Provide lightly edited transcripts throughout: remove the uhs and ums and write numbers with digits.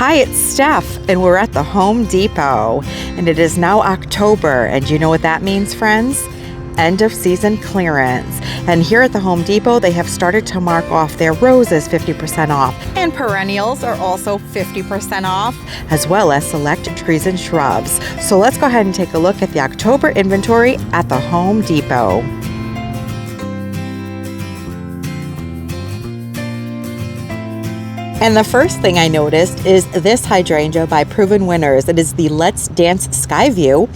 Hi, it's Steph, and we're at the Home Depot, and it is now October, and you know what that means, friends? End of season clearance. And here at the Home Depot, they have started to mark off their roses 50% off, and perennials are also 50% off, as well as select trees and shrubs. So let's go ahead and take a look at the October inventory at the Home Depot. And the first thing I noticed is this hydrangea by Proven Winners. It is the Let's Dance Sky View.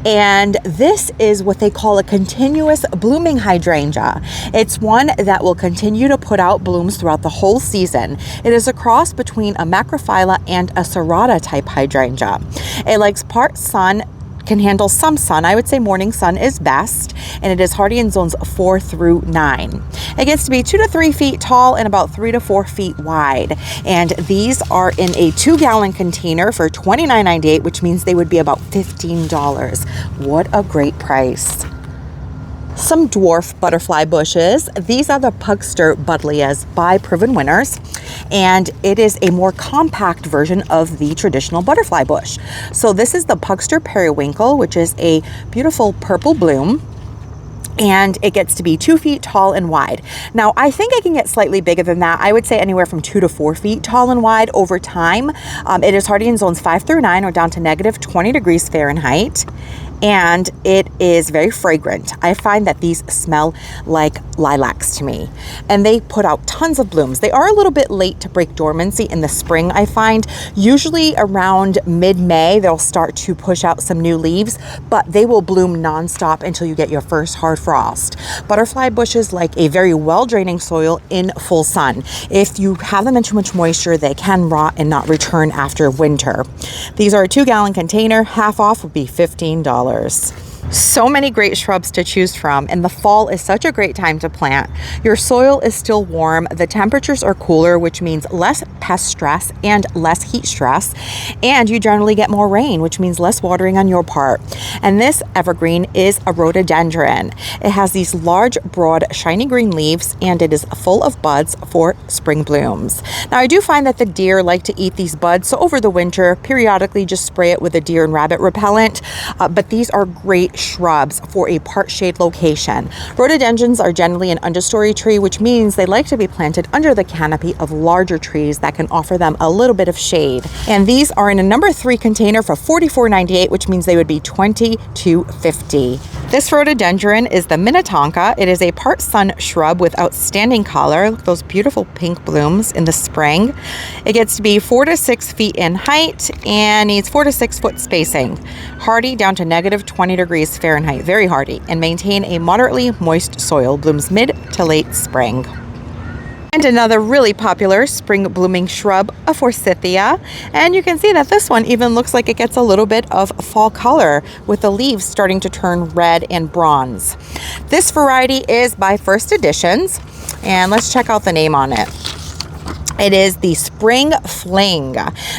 And this is what they call a continuous blooming hydrangea. It's one that will continue to put out blooms throughout the whole season. It is a cross between a macrophylla and a serrata type hydrangea. It likes part sun, can handle some sun. I would say morning sun is best, and it is hardy in zones 4 through 9. It gets to be 2 to 3 feet tall and about 3 to 4 feet wide. And these are in a 2-gallon container for $29.98, which means they would be about $15. What a great price. Some dwarf butterfly bushes. These are the Pugster Budleias by Proven Winners, and it is a more compact version of the traditional butterfly bush. So this is the Pugster Periwinkle, which is a beautiful purple bloom, and it gets to be 2 feet tall and wide. Now, I think I can get slightly bigger than that. I would say anywhere from 2 to 4 feet tall and wide over time. It is hardy in zones 5 through 9 or down to negative 20 degrees Fahrenheit. And it is very fragrant. I find that these smell like lilacs to me. And they put out tons of blooms. They are a little bit late to break dormancy in the spring, I find. Usually around mid-May, they'll start to push out some new leaves, but they will bloom nonstop until you get your first hard frost. Butterfly bushes like a very well-draining soil in full sun. If you have them in too much moisture, they can rot and not return after winter. These are a 2-gallon container. Half off would be $15. So many great shrubs to choose from, and the fall is such a great time to plant. Your soil is still warm, the temperatures are cooler, which means less pest stress and less heat stress, and you generally get more rain, which means less watering on your part. And this evergreen is a rhododendron. It has these large, broad, shiny green leaves, and it is full of buds for spring blooms. Now, I do find that the deer like to eat these buds, so over the winter, periodically just spray it with a deer and rabbit repellent, but these are great shrubs for a part shade location. Rhododendrons are generally an understory tree, which means they like to be planted under the canopy of larger trees that can offer them a little bit of shade. And these are in a number 3 container for $44.98, which means they would be $22.50. This rhododendron is the Minnetonka. It is a part sun shrub with outstanding color. Look at those beautiful pink blooms in the spring. It gets to be 4 to 6 feet in height and needs 4 to 6 foot spacing. Hardy down to negative 20 degrees Fahrenheit, very hardy, and maintain a moderately moist soil. Blooms mid to late spring. And another really popular spring blooming shrub, a forsythia. And you can see that this one even looks like it gets a little bit of fall color with the leaves starting to turn red and bronze. This variety is by First Editions, and let's check out the name on it. It is the Spring Fling.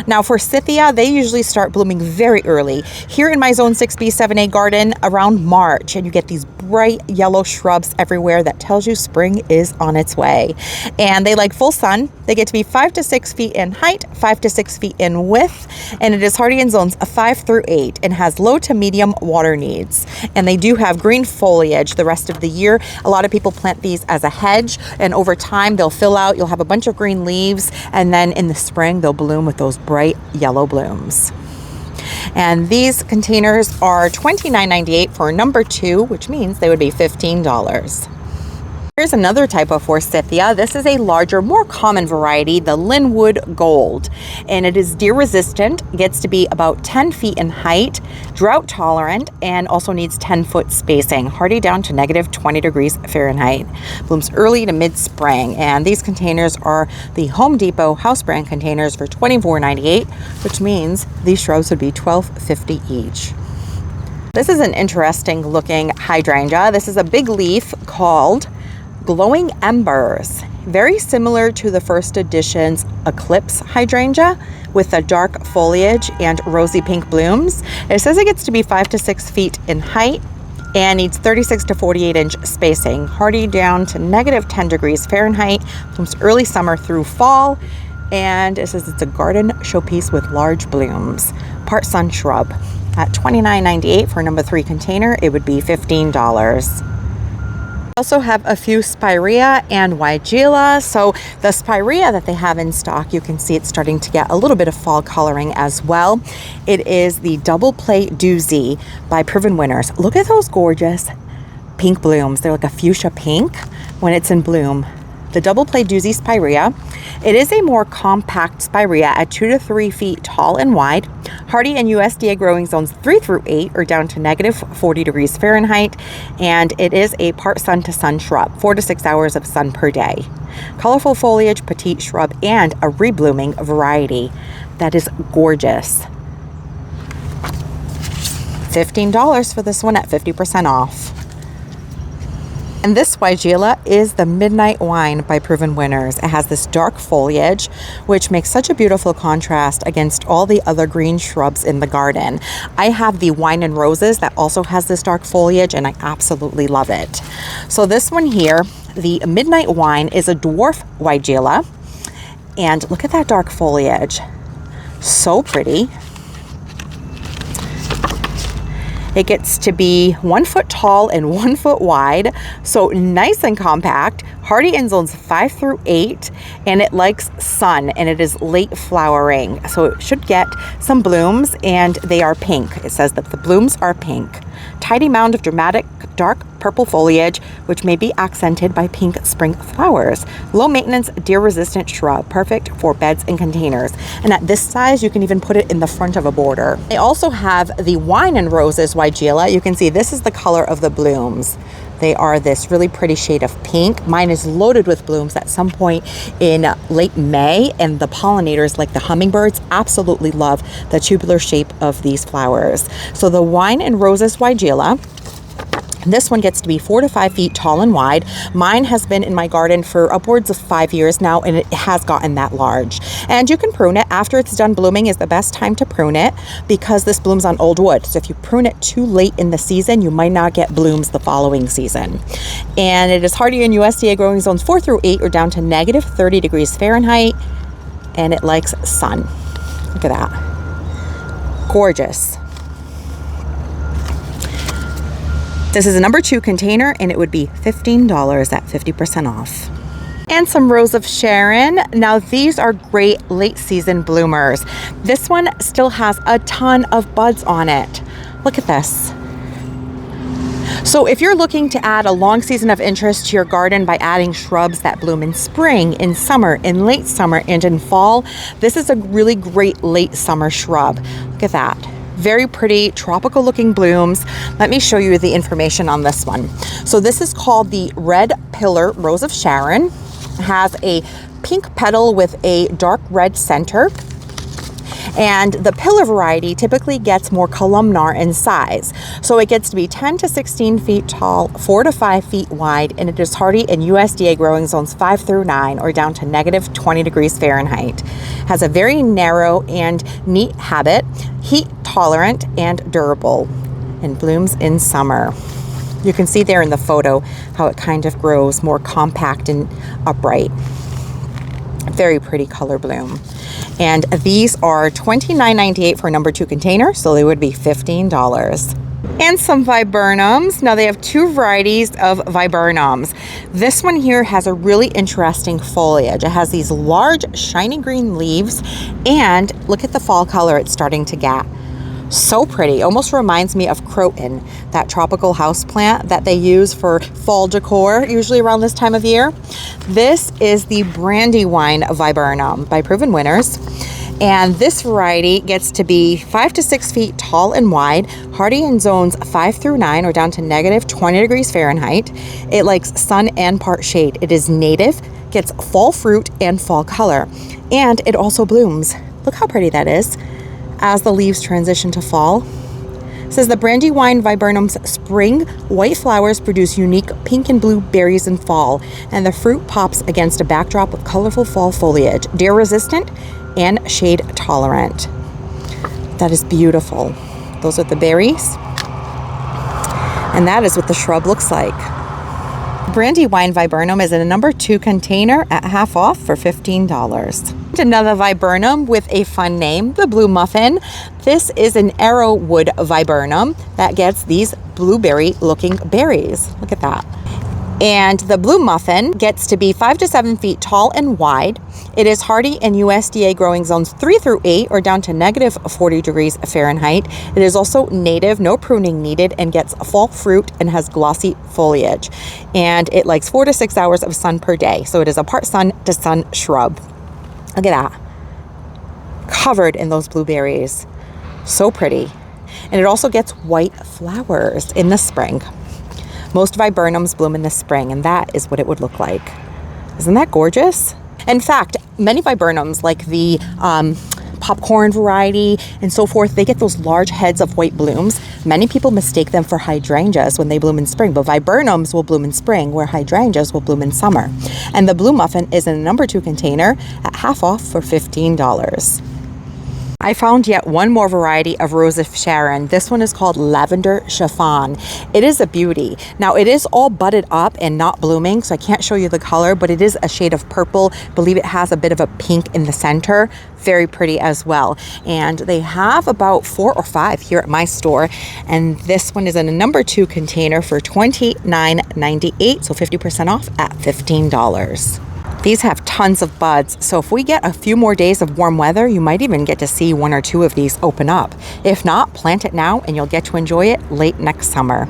Now, forsythia, they usually start blooming very early. Here in my Zone 6B, 7A garden around March, and you get these bright yellow shrubs everywhere that tells you spring is on its way. And they like full sun. They get to be 5 to 6 feet in height, 5 to 6 feet in width, and it is hardy in zones 5 through 8 and has low to medium water needs. And they do have green foliage the rest of the year. A lot of people plant these as a hedge, and over time they'll fill out. You'll have a bunch of green leaves, and then in the spring they'll bloom with those bright yellow blooms. And these containers are $29.98 for number 2, which means they would be $15. Here's another type of forsythia. This is a larger, more common variety, the Linwood Gold. And it is deer resistant, gets to be about 10 feet in height, drought tolerant, and also needs 10-foot spacing, hardy down to negative 20 degrees Fahrenheit. Blooms early to mid-spring. And these containers are the Home Depot house brand containers for $24.98, which means these shrubs would be $12.50 each. This is an interesting looking hydrangea. This is a big leaf called Glowing Embers, very similar to the First Edition's Eclipse hydrangea with a dark foliage and rosy pink blooms. It says it gets to be 5 to 6 feet in height and needs 36 to 48 inch spacing, hardy down to negative 10 degrees Fahrenheit, blooms early summer through fall, And it says it's a garden showpiece with large blooms. Part sun shrub. At $29.98 for a number 3 container, it would be $15. Also have a few spirea and weigelas. So the spirea that they have in stock, you can see it's starting to get a little bit of fall coloring as well. It is the Double Play Doozy by Proven Winners. Look at those gorgeous pink blooms. They're like a fuchsia pink when it's in bloom. The Double Play Doozy spirea. It is a more compact spirea at 2 to 3 feet tall and wide, hardy in USDA growing zones 3 through 8 or down to negative 40 degrees Fahrenheit, and it is a part sun to sun shrub, 4 to 6 hours of sun per day. Colorful foliage, petite shrub, and a reblooming variety. That is gorgeous. $15 for this one at 50% off. And this weigela is the Midnight Wine by Proven Winners. It has this dark foliage, which makes such a beautiful contrast against all the other green shrubs in the garden. I have the Wine and Roses that also has this dark foliage, and I absolutely love it. So this one here, the Midnight Wine, is a dwarf weigela. And look at that dark foliage. So pretty. It gets to be 1 foot tall and 1 foot wide, so nice and compact, hardy in zones 5 through 8, and it likes sun, and it is late flowering. So it should get some blooms, and they are pink. It says that the blooms are pink. Tidy mound of dramatic dark purple foliage, which may be accented by pink spring flowers. Low maintenance, deer resistant shrub, perfect for beds and containers. And at this size, you can even put it in the front of a border. They also have the Wine and Roses weigela. You can see this is the color of the blooms. They are this really pretty shade of pink. Mine is loaded with blooms at some point in late May, and the pollinators, like the hummingbirds, absolutely love the tubular shape of these flowers. So the Wine and Roses weigela, this one gets to be 4 to 5 feet tall and wide. Mine has been in my garden for upwards of 5 years now, and it has gotten that large. And you can prune it after it's done blooming is the best time to prune it, because this blooms on old wood. So if you prune it too late in the season, you might not get blooms the following season. And it is hardy in USDA growing zones 4 through 8 or down to negative 30 degrees Fahrenheit. And it likes sun. Look at that. Gorgeous. This is a number 2 container, and it would be $15 at 50% off. And some rows of Sharon. Now these are great late season bloomers. This one still has a ton of buds on it. Look at this. So if you're looking to add a long season of interest to your garden by adding shrubs that bloom in spring, in summer, in late summer, and in fall, this is a really great late summer shrub. Look at that. Very pretty tropical looking blooms. Let me show you the information on this one. So this is called the Red Pillar Rose of Sharon. It has a pink petal with a dark red center. And the pillar variety typically gets more columnar in size. So it gets to be 10 to 16 feet tall, 4 to 5 feet wide, and it is hardy in USDA growing zones 5 through 9 or down to negative 20 degrees Fahrenheit. Has a very narrow and neat habit, heat tolerant and durable, and blooms in summer. You can see there in the photo how it kind of grows more compact and upright. Very pretty color bloom. And these are $29.98 for a number 2 container, so they would be $15. And some viburnums. Now they have 2 varieties of viburnums. This one here has a really interesting foliage. It has these large shiny green leaves, and look at the fall color it's starting to get. So pretty. Almost reminds me of croton, that tropical house plant that they use for fall decor, usually around this time of year. This is the Brandywine Viburnum by Proven Winners. And this variety gets to be 5 to 6 feet tall and wide, hardy in zones 5 through 9 or down to negative 20 degrees Fahrenheit. It likes sun and part shade. It is native, gets fall fruit and fall color, and it also blooms. Look how pretty that is as the leaves transition to fall. It says the Brandywine Viburnum's spring white flowers produce unique pink and blue berries in fall, and the fruit pops against a backdrop of colorful fall foliage, deer resistant and shade tolerant. That is beautiful. Those are the berries, and that is what the shrub looks like. Brandywine Viburnum is in a number 2 container at half off for $15. Another viburnum with a fun name, the blue muffin. This is an arrowwood viburnum that gets these blueberry looking berries. Look at that. And the blue muffin gets to be 5 to 7 feet tall and wide. It is hardy in USDA growing zones 3 through 8 or down to negative 40 degrees Fahrenheit. It is also native, no pruning needed, and gets fall fruit and has glossy foliage. And it likes 4 to 6 hours of sun per day. So it is a part sun to sun shrub. Look at that. Covered in those blueberries. So pretty. And it also gets white flowers in the spring. Most viburnums bloom in the spring, and that is what it would look like. Isn't that gorgeous? In fact, many viburnums, like the popcorn variety and so forth, they get those large heads of white blooms. Many people mistake them for hydrangeas when they bloom in spring, but viburnums will bloom in spring where hydrangeas will bloom in summer. And the blue muffin is in a number 2 container at half off for $15. I found yet one more variety of Rose of Sharon. This one is called Lavender Chiffon. It is a beauty. Now it is all budded up and not blooming, so I can't show you the color, but it is a shade of purple. I believe it has a bit of a pink in the center. Very pretty as well. And they have about 4 or 5 here at my store. And this one is in a number 2 container for $29.98, so 50% off at $15. These have tons of buds, so if we get a few more days of warm weather, you might even get to see 1 or 2 of these open up. If not, plant it now and you'll get to enjoy it late next summer.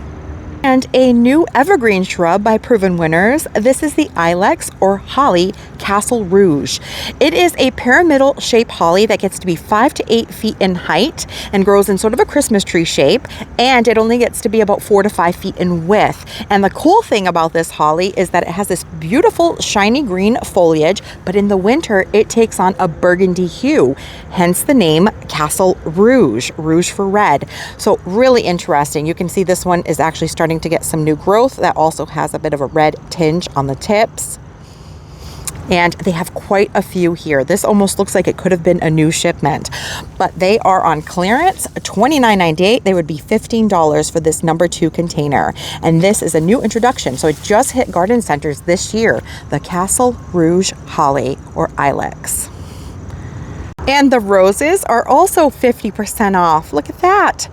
And a new evergreen shrub by proven winners. This is the Ilex or Holly Castle Rouge. It is a pyramidal shaped holly that gets to be 5 to 8 feet in height and grows in sort of a Christmas tree shape. And it only gets to be about 4 to 5 feet in width. And the cool thing about this holly is that it has this beautiful shiny green foliage, but in the winter it takes on a burgundy hue, hence the name Castle Rouge, rouge for red. So really interesting. You can see this one is actually starting to get some new growth that also has a bit of a red tinge on the tips. And they have quite a few here. This almost looks like it could have been a new shipment, but they are on clearance, $29.98. They would be $15 for this number 2 container. And this is a new introduction. So it just hit garden centers this year, the Castle Rouge Holly or Ilex. And the roses are also 50% off. Look at that.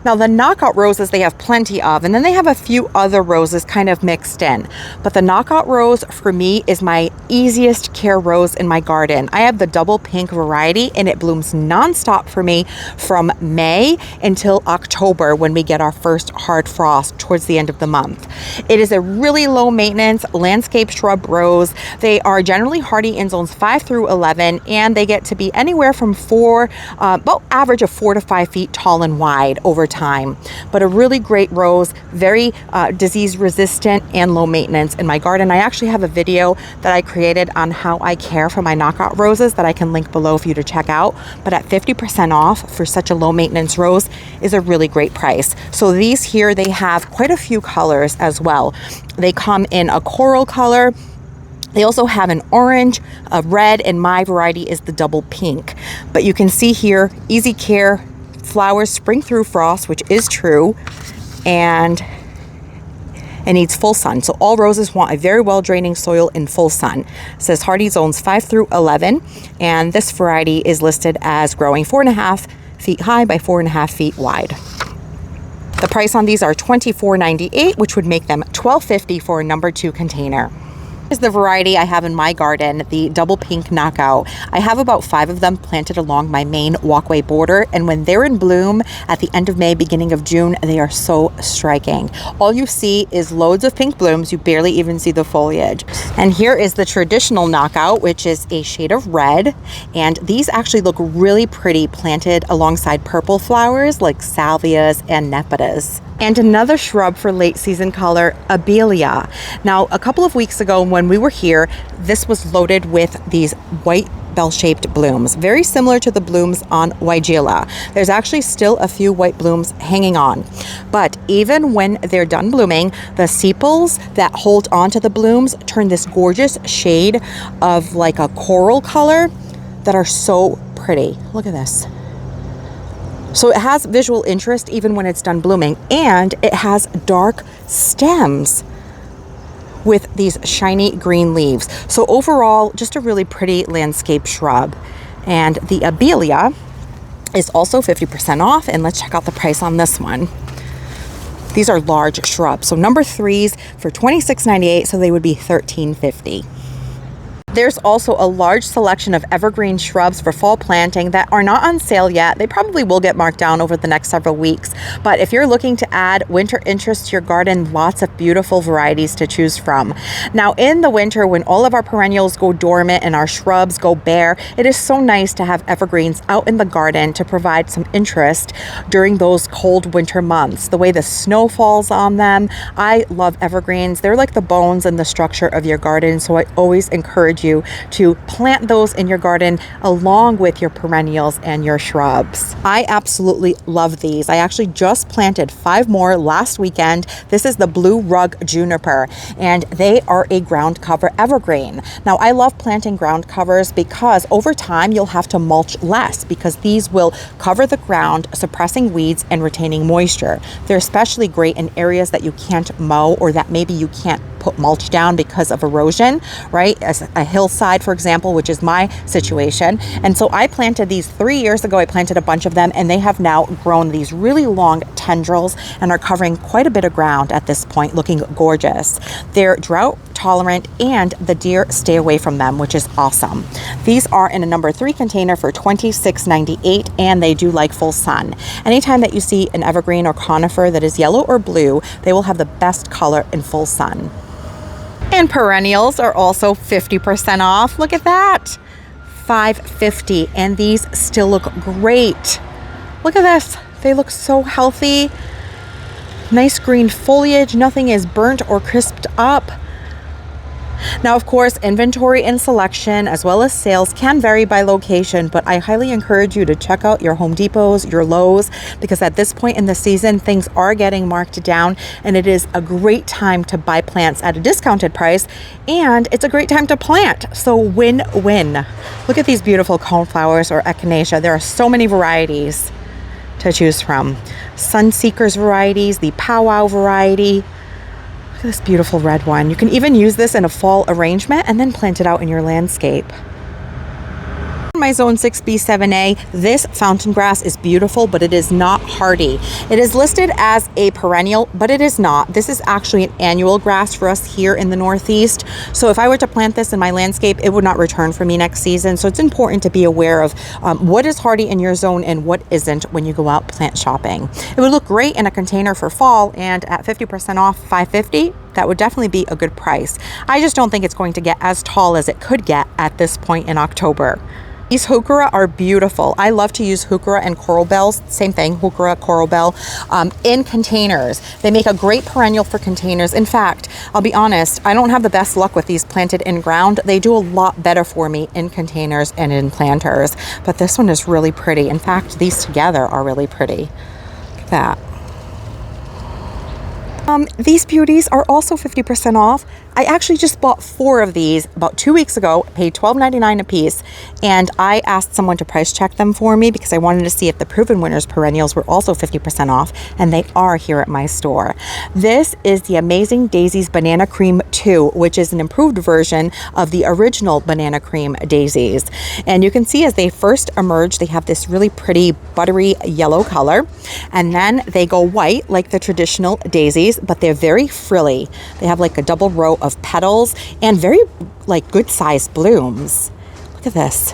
Now the knockout roses, they have plenty of, and then they have a few other roses kind of mixed in. But the knockout rose for me is my easiest care rose in my garden. I have the double pink variety and it blooms nonstop for me from May until October when we get our first hard frost towards the end of the month. It is a really low maintenance landscape shrub rose. They are generally hardy in zones 5 through 11, and they get to be anywhere from about average of 4 to 5 feet tall and wide over time. But a really great rose, very disease resistant and low maintenance in my garden. I actually have a video that I created on how I care for my knockout roses that I can link below for you to check out. But at 50% off for such a low maintenance rose is a really great price. So these here, they have quite a few colors as well. They come in a coral color. They also have an orange, a red, and my variety is the double pink. But you can see here, easy care, flowers spring through frost, which is true, and it needs full sun. So all roses want a very well draining soil in full sun. It says hardy zones 5 through 11, and this variety is listed as growing 4.5 feet high by 4.5 feet wide. The price on these are $24.98, which would make them $12.50 for a number 2 container. Is the variety I have in my garden, the double pink knockout. I have about 5 of them planted along my main walkway border, and when they're in bloom at the end of May, beginning of June, they are so striking. All you see is loads of pink blooms. You barely even see the foliage. And here is the traditional knockout, which is a shade of red, and these actually look really pretty planted alongside purple flowers like salvias and nepetas. And another shrub for late season color, Abelia. Now, a couple of weeks ago when we were here, this was loaded with these white bell-shaped blooms, very similar to the blooms on weigela. There's actually still a few white blooms hanging on. But even when they're done blooming, the sepals that hold onto the blooms turn this gorgeous shade of like a coral color that are so pretty. Look at this. So it has visual interest even when it's done blooming, and it has dark stems. with these shiny green leaves. So overall, just a really pretty landscape shrub. And the Abelia is also 50% off, and let's check out the price on this one. These are large shrubs, so number 3s for $26.98, so they would be $13.50. There's also a large selection of evergreen shrubs for fall planting that are not on sale yet. They probably will get marked down over the next several weeks. But if you're looking to add winter interest to your garden, lots of beautiful varieties to choose from. Now, in the winter, when all of our perennials go dormant and our shrubs go bare, it is so nice to have evergreens out in the garden to provide some interest during those cold winter months. The way the snow falls on them, I love evergreens. They're like the bones and the structure of your garden, so I always encourage you to plant those in your garden along with your perennials and your shrubs. I absolutely love these. I actually just planted 5 more last weekend. This is the blue rug juniper, and they are a ground cover evergreen. Now, I love planting ground covers because over time you'll have to mulch less, because these will cover the ground, suppressing weeds and retaining moisture. They're especially great in areas that you can't mow or that maybe you can't put mulch down because of erosion, right? As a hillside, for example, which is my situation. And so I planted these 3 years ago. I planted a bunch of them, and they have now grown these really long tendrils and are covering quite a bit of ground at this point, looking gorgeous. They're drought tolerant, and the deer stay away from them, which is awesome. These are in a number 3 container for $26.98, and they do like full sun. Anytime that you see an evergreen or conifer that is yellow or blue, they will have the best color in full sun. And perennials are also 50% off. Look at that. $5.50, and these still look great. Look at this. They look so healthy. Nice green foliage. Nothing is burnt or crisped up. Now, of course, inventory and selection as well as sales can vary by location, but I highly encourage you to check out your Home Depots, your Lowe's, because at this point in the season, things are getting marked down, and it is a great time to buy plants at a discounted price, and it's a great time to plant. So win-win. Look at these beautiful coneflowers or echinacea. There are so many varieties to choose from. Sunseekers varieties, the powwow variety. Look at this beautiful red one. You can even use this in a fall arrangement and then plant it out in your landscape. My zone 6B7A, this fountain grass is beautiful, but it is not hardy. It is listed as a perennial, but it is not. This is actually an annual grass for us here in the Northeast. So if I were to plant this in my landscape, it would not return for me next season. So it's important to be aware of what is hardy in your zone and what isn't when you go out plant shopping. It would look great in a container for fall, and at 50% off, $5.50, that would definitely be a good price. I just don't think it's going to get as tall as it could get at this point in October. These heuchera are beautiful. I love to use heuchera and coral bells, same thing, heuchera, coral bell, in containers. They make a great perennial for containers. In fact, I'll be honest, I don't have the best luck with these planted in ground. They do a lot better for me in containers and in planters, but this one is really pretty. In fact, these together are really pretty. Look at that. These beauties are also 50% off. I actually just bought 4 of these about 2 weeks ago, paid $12.99 a piece, and I asked someone to price check them for me because I wanted to see if the Proven Winners perennials were also 50% off, and they are here at my store. This is the Amazing Daisies Banana Cream 2, which is an improved version of the original Banana Cream Daisies. And you can see as they first emerge, they have this really pretty buttery yellow color, and then they go white like the traditional daisies, but they're very frilly. They have like a double row of petals and very like good sized blooms. Look at this.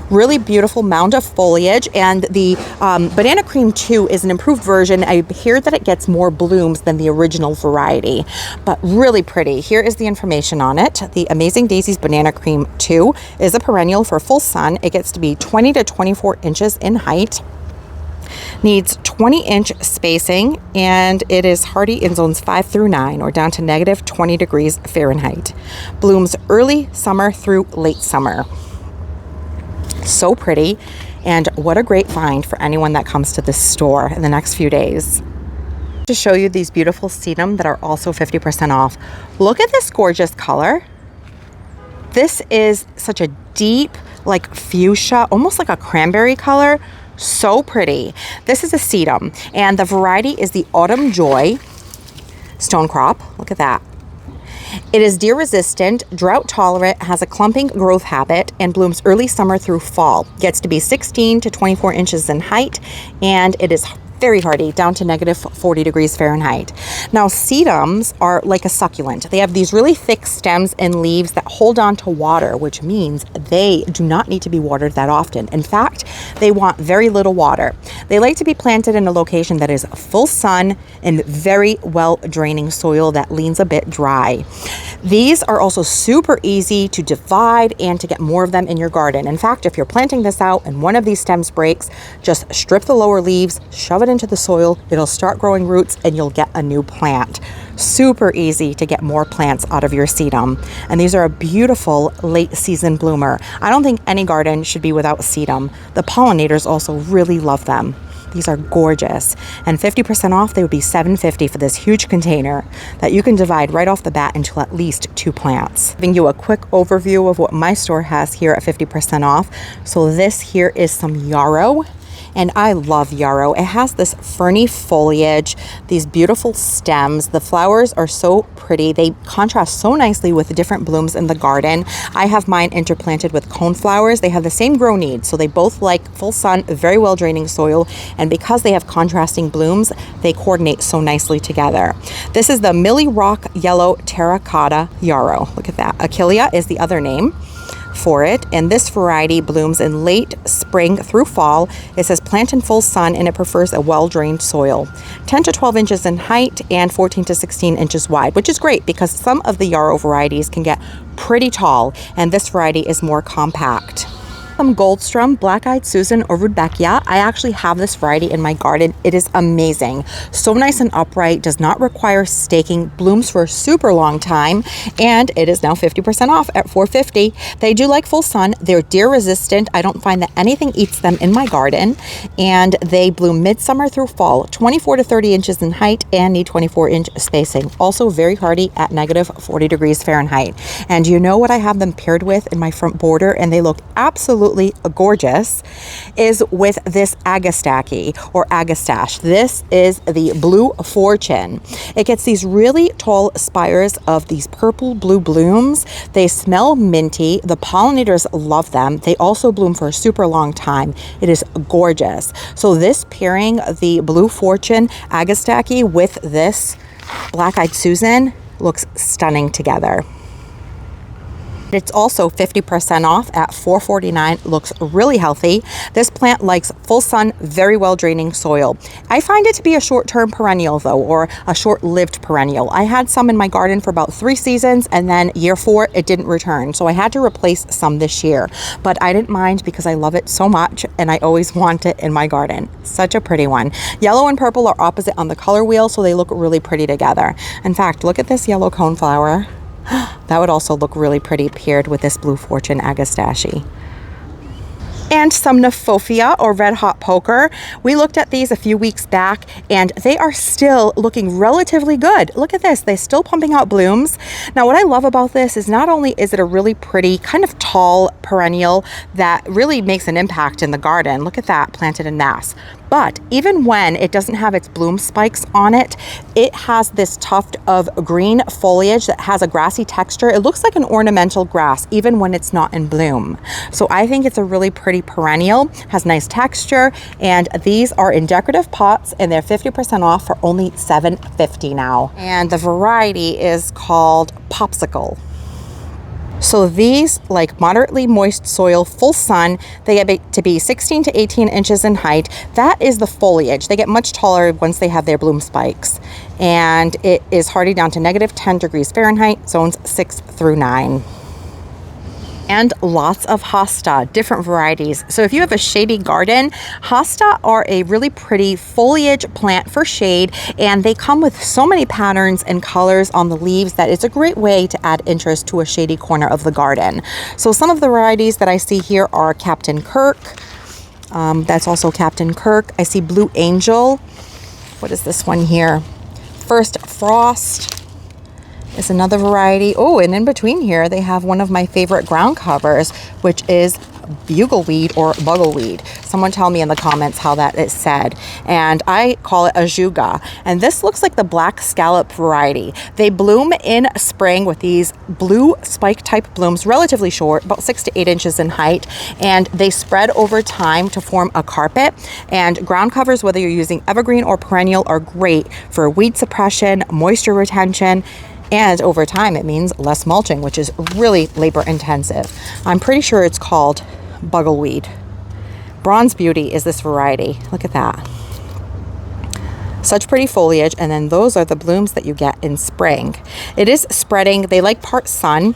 Really beautiful mound of foliage, and the Banana Cream 2 is an improved version. I hear that it gets more blooms than the original variety, but really pretty. Here is the information on it. The Amazing Daisies Banana Cream 2 is a perennial for full sun. It gets to be 20 to 24 inches in height. Needs 20-inch spacing, and it is hardy in zones 5 through 9 or down to negative 20 degrees Fahrenheit. Blooms early summer through late summer. So pretty, and what a great find for anyone that comes to this store in the next few days. To show you these beautiful sedum that are also 50% off. Look at this gorgeous color. This is such a deep, like fuchsia, almost like a cranberry color. So pretty. This is a sedum, and the variety is the Autumn Joy Stone Crop. Look at that. It is deer resistant, drought tolerant, has a clumping growth habit, and blooms early summer through fall. Gets to be 16 to 24 inches in height, and it is very hardy, down to negative 40 degrees Fahrenheit. Now, sedums are like a succulent. They have these really thick stems and leaves that hold on to water, which means they do not need to be watered that often. In fact, they want very little water. They like to be planted in a location that is full sun and very well draining soil that leans a bit dry. These are also super easy to divide and to get more of them in your garden. In fact, if you're planting this out and one of these stems breaks, just strip the lower leaves, shove it into the soil, it'll start growing roots and you'll get a new plant. Super easy to get more plants out of your sedum. And these are a beautiful late season bloomer. I don't think any garden should be without sedum. The pollinators also really love them. These are gorgeous, and 50% off, they would be $7.50 for this huge container that you can divide right off the bat into at least 2 plants. Giving you a quick overview of what my store has here at 50% off. So this here is some yarrow. And I love yarrow. It has this ferny foliage, these beautiful stems. The flowers are so pretty. They contrast so nicely with the different blooms in the garden. I have mine interplanted with cone flowers. They have the same grow needs, so they both like full sun, very well draining soil. And because they have contrasting blooms, they coordinate so nicely together. This is the Millie Rock Yellow Terracotta Yarrow. Look at that. Achillea is the other name for it, and this variety blooms in late spring through fall. It says plant in full sun, and it prefers a well-drained soil. 10 to 12 inches in height and 14 to 16 inches wide, which is great because some of the yarrow varieties can get pretty tall, and this variety is more compact. Some Goldstrom, Black-Eyed Susan, or Rudbeckia. I actually have this variety in my garden. It is amazing. So nice and upright, does not require staking, blooms for a super long time, and it is now 50% off at $4.50. They do like full sun. They're deer resistant. I don't find that anything eats them in my garden, and they bloom midsummer through fall, 24 to 30 inches in height, and need 24-inch spacing. Also very hardy at negative 40 degrees Fahrenheit. And you know what I have them paired with in my front border, and they look absolutely gorgeous, is with this agastache or agastache. This is the Blue Fortune. It gets these really tall spires of these purple blue blooms. They smell minty. The pollinators love them. They also bloom for a super long time. It is gorgeous. So this pairing, the Blue Fortune agastache with this Black-Eyed Susan, looks stunning together. It's also 50% off at $4.49. Looks really healthy. This plant likes full sun, very well draining soil. I find it to be a short-term perennial though, or a short-lived perennial. I had some in my garden for about 3 seasons, and then year 4, it didn't return. So I had to replace some this year, but I didn't mind because I love it so much and I always want it in my garden. Such a pretty one. Yellow and purple are opposite on the color wheel, so they look really pretty together. In fact, look at this yellow coneflower. That would also look really pretty paired with this Blue Fortune agastache. And some Nephofia or red hot poker. We looked at these a few weeks back and they are still looking relatively good. Look at this, they're still pumping out blooms. Now what I love about this is not only is it a really pretty kind of tall perennial that really makes an impact in the garden. Look at that, planted in mass. But even when it doesn't have its bloom spikes on it, it has this tuft of green foliage that has a grassy texture. It looks like an ornamental grass even when it's not in bloom. So I think it's a really pretty perennial, has nice texture, and these are in decorative pots and they're 50% off for only $7.50 now. And the variety is called Popsicle. So these like moderately moist soil, full sun, they get to be 16 to 18 inches in height. That is the foliage. They get much taller once they have their bloom spikes. And it is hardy down to negative 10 degrees Fahrenheit, zones 6 through 9. And lots of hosta, different varieties. So if you have a shady garden, hosta are a really pretty foliage plant for shade, and they come with so many patterns and colors on the leaves that it's a great way to add interest to a shady corner of the garden. So some of the varieties that I see here are Captain Kirk. That's also Captain Kirk. I see Blue Angel. What is this one here? First Frost is another variety. Oh, and in between here, they have one of my favorite ground covers, which is bugleweed or bugleweed. Someone tell me in the comments how that is said. And I call it ajuga. And this looks like the black scallop variety. They bloom in spring with these blue spike type blooms, relatively short, about 6 to 8 inches in height. And they spread over time to form a carpet. And ground covers, whether you're using evergreen or perennial, are great for weed suppression, moisture retention, and over time it means less mulching, which is really labor intensive. I'm pretty sure it's called bugleweed. Bronze Beauty is this variety. Look at that. Such pretty foliage, and then those are the blooms that you get in spring. It is spreading. They like part sun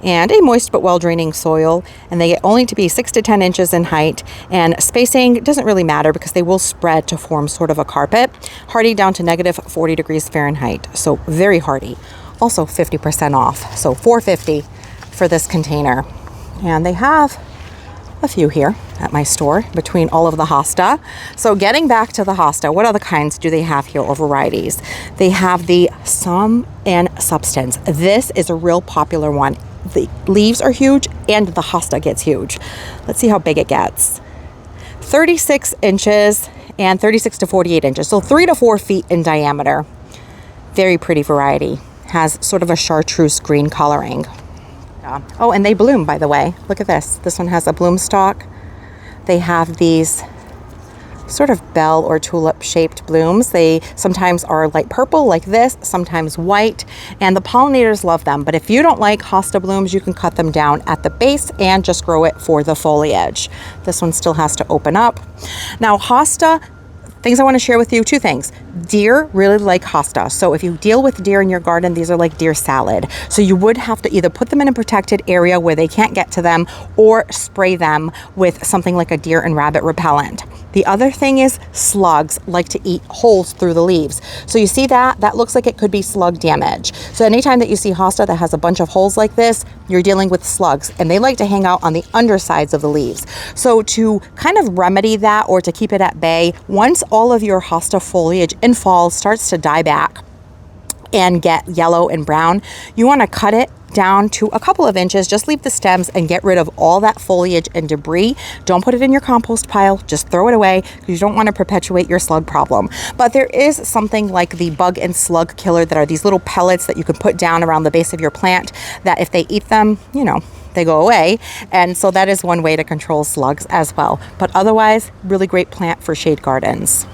and a moist but well-draining soil, and they get only to be 6 to 10 inches in height, and spacing doesn't really matter because they will spread to form sort of a carpet. Hardy down to negative 40 degrees Fahrenheit, so very hardy. Also 50% off, so $4.50 for this container. And they have a few here at my store between all of the hosta. So getting back to the hosta, what other kinds do they have here or varieties? They have the Sum and Substance. This is a real popular one. The leaves are huge and the hosta gets huge. Let's see how big it gets. 36 inches and 36 to 48 inches. So 3 to 4 feet in diameter. Very pretty variety. Has sort of a chartreuse green coloring. Oh, and they bloom, by the way. Look at this. This one has a bloom stalk. They have these sort of bell or tulip shaped blooms. They sometimes are light purple like this, sometimes white, and the pollinators love them. But if you don't like hosta blooms, you can cut them down at the base and just grow it for the foliage. This one still has to open up. Now, hosta, things I want to share with you, 2 things. Deer really like hosta. So if you deal with deer in your garden, these are like deer salad. So you would have to either put them in a protected area where they can't get to them or spray them with something like a deer and rabbit repellent. The other thing is slugs like to eat holes through the leaves. So you see that? That looks like it could be slug damage. So anytime that you see hosta that has a bunch of holes like this, you're dealing with slugs, and they like to hang out on the undersides of the leaves. So to kind of remedy that or to keep it at bay, once all of your hosta foliage in fall starts to die back and get yellow and brown, you want to cut it down to a couple of inches. Just leave the stems and get rid of all that foliage and debris. Don't put it in your compost pile. Just throw it away because you don't want to perpetuate your slug problem. But there is something like the bug and slug killer that are these little pellets that you can put down around the base of your plant that if they eat them, you know, they go away. And so that is one way to control slugs as well. But otherwise, really great plant for shade gardens.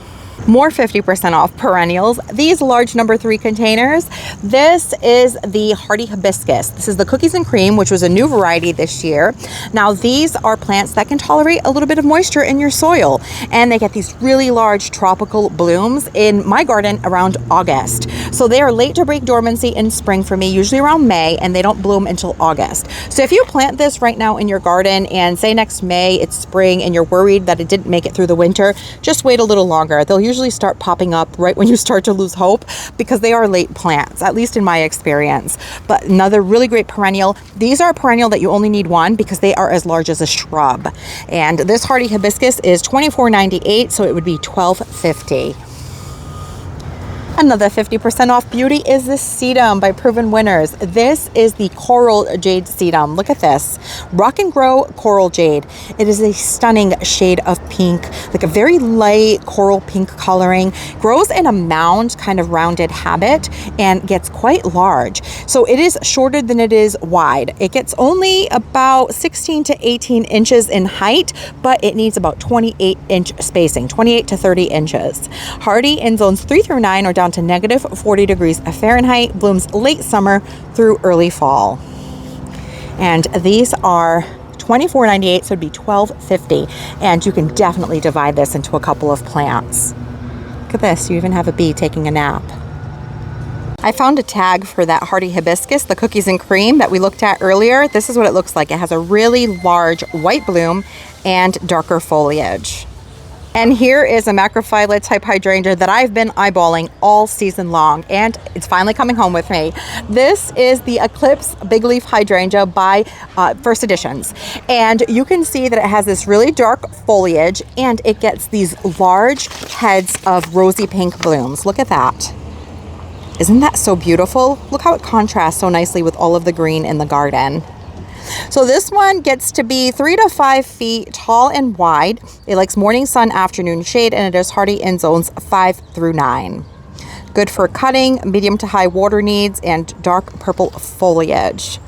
More 50% off perennials. These large number 3 containers. This is the hardy hibiscus. This is the cookies and cream, which was a new variety this year. Now these are plants that can tolerate a little bit of moisture in your soil, and they get these really large tropical blooms in my garden around August. So they are late to break dormancy in spring for me, usually around May, and they don't bloom until August. So if you plant this right now in your garden and say next May it's spring and you're worried that it didn't make it through the winter, just wait a little longer. They'll usually start popping up right when you start to lose hope because they are late plants, at least in my experience. But another really great perennial. These are a perennial that you only need one because they are as large as a shrub. And this hardy hibiscus is $24.98, so it would be $12.50. Another 50% off beauty is this sedum by Proven Winners. This is the coral jade sedum. Look at this. Rock and Grow coral jade. It is a stunning shade of pink, like a very light coral pink coloring. Grows in a mound kind of rounded habit and gets quite large. So it is shorter than it is wide. It gets only about 16 to 18 inches in height, but it needs about 28-inch spacing, 28 to 30 inches. Hardy in zones 3 through 9 or down to negative 40 degrees Fahrenheit, blooms late summer through early fall. And these are $24.98, so it'd be $12.50. And you can definitely divide this into a couple of plants. Look at this, you even have a bee taking a nap. I found a tag for that hardy hibiscus, the cookies and cream that we looked at earlier. This is what it looks like. It has a really large white bloom and darker foliage. And here is a macrophylla type hydrangea that I've been eyeballing all season long, and it's finally coming home with me. This is the Eclipse big leaf hydrangea by First Editions. And you can see that it has this really dark foliage and it gets these large heads of rosy pink blooms. Look at that. Isn't that so beautiful? Look how it contrasts so nicely with all of the green in the garden. So this one gets to be 3 to 5 feet tall and wide. It likes morning sun, afternoon shade, and it is hardy in zones 5 through 9. Good for cutting, medium to high water needs, and dark purple foliage.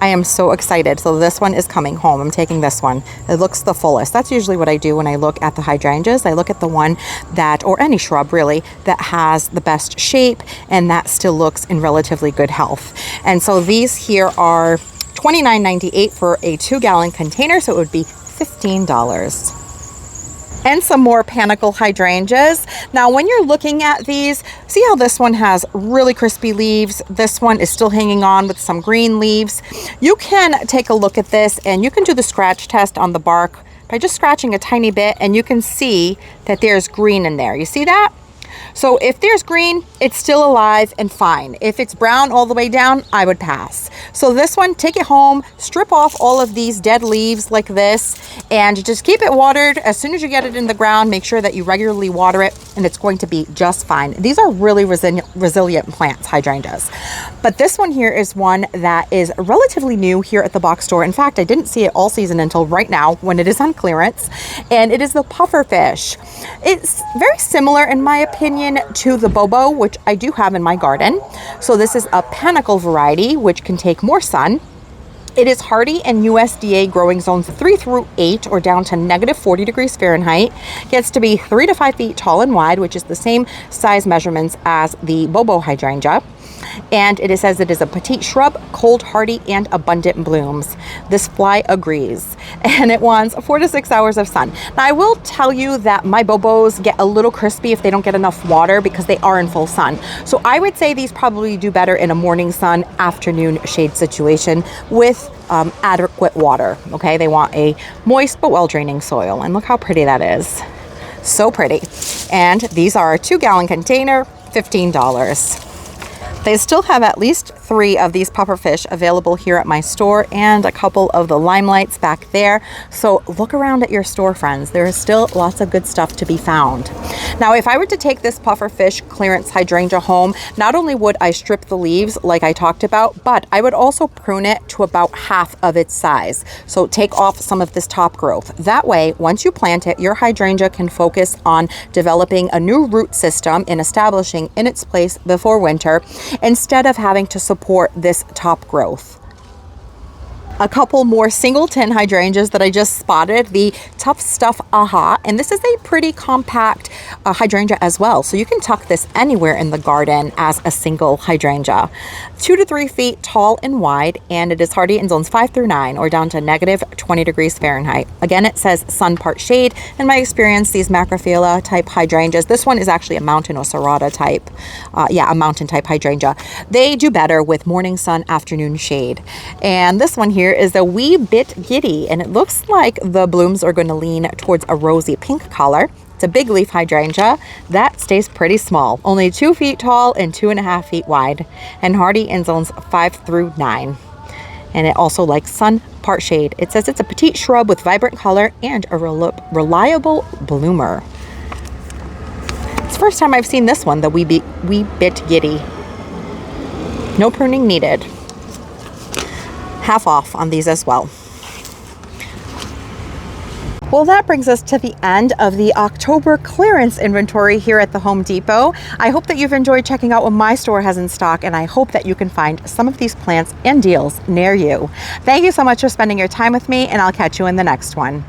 I am so excited. So this one is coming home. I'm taking this one. It looks the fullest. That's usually what I do when I look at the hydrangeas. I look at the one that, or any shrub really, that has the best shape and that still looks in relatively good health. And so these here are $29.98 for a 2-gallon container. So it would be $15. And some more panicle hydrangeas. Now, when you're looking at these, see how this one has really crispy leaves? This one is still hanging on with some green leaves. You can take a look at this and you can do the scratch test on the bark by just scratching a tiny bit, and you can see that there's green in there. You see that? So if there's green, it's still alive and fine. If it's brown all the way down, I would pass. So this one, take it home, strip off all of these dead leaves like this, and just keep it watered. As soon as you get it in the ground, make sure that you regularly water it, and it's going to be just fine. These are really resilient plants, hydrangeas. But this one here is one that is relatively new here at the box store. In fact, I didn't see it all season until right now when it is on clearance, and it is the pufferfish. It's very similar, in my opinion, to the bobo, which I do have in my garden. So this is a panicle variety, which can take more sun. It is hardy in USDA growing zones 3 through 8 or down to negative 40 degrees Fahrenheit. Gets to be 3 to 5 feet tall and wide, which is the same size measurements as the bobo hydrangea. And it says it is a petite shrub, cold hardy, and abundant blooms. This fly agrees, and it wants 4 to 6 hours of sun. Now, I will tell you that my bobos get a little crispy if they don't get enough water because they are in full sun. So I would say these probably do better in a morning sun, afternoon shade situation with adequate water. Okay, they want a moist but well-draining soil, and look how pretty that is. So pretty. And these are a 2-gallon container, $15. They still have at least 3 of these pufferfish available here at my store, and a couple of the limelights back there. So look around at your store, friends. There is still lots of good stuff to be found. Now, if I were to take this pufferfish clearance hydrangea home, not only would I strip the leaves like I talked about, but I would also prune it to about half of its size. So take off some of this top growth. That way, once you plant it, your hydrangea can focus on developing a new root system and establishing in its place before winter, instead of having to support this top growth. A couple more singleton hydrangeas that I just spotted, the Tough Stuff Aha, and this is a pretty compact hydrangea as well, so you can tuck this anywhere in the garden as a single hydrangea. 2 to 3 feet tall and wide, and it is hardy in zones 5 through 9 or down to negative 20 degrees Fahrenheit. Again, it says sun part shade. In my experience, these macrophylla type hydrangeas, this one is actually a mountain or serrata type, a mountain type hydrangea. They do better with morning sun, afternoon shade. And this one here is a wee bit giddy, and it looks like the blooms are going to lean towards a rosy pink color. It's a big leaf hydrangea that stays pretty small, only 2 feet tall and 2.5 feet wide, and hardy in zones 5 through 9. And it also likes sun part shade. It says it's a petite shrub with vibrant color and a reliable bloomer. It's the first time I've seen this one, the wee bit giddy. No pruning needed. Half off on these as well. Well, that brings us to the end of the October clearance inventory here at the Home Depot. I hope that you've enjoyed checking out what my store has in stock, and I hope that you can find some of these plants and deals near you. Thank you so much for spending your time with me, and I'll catch you in the next one.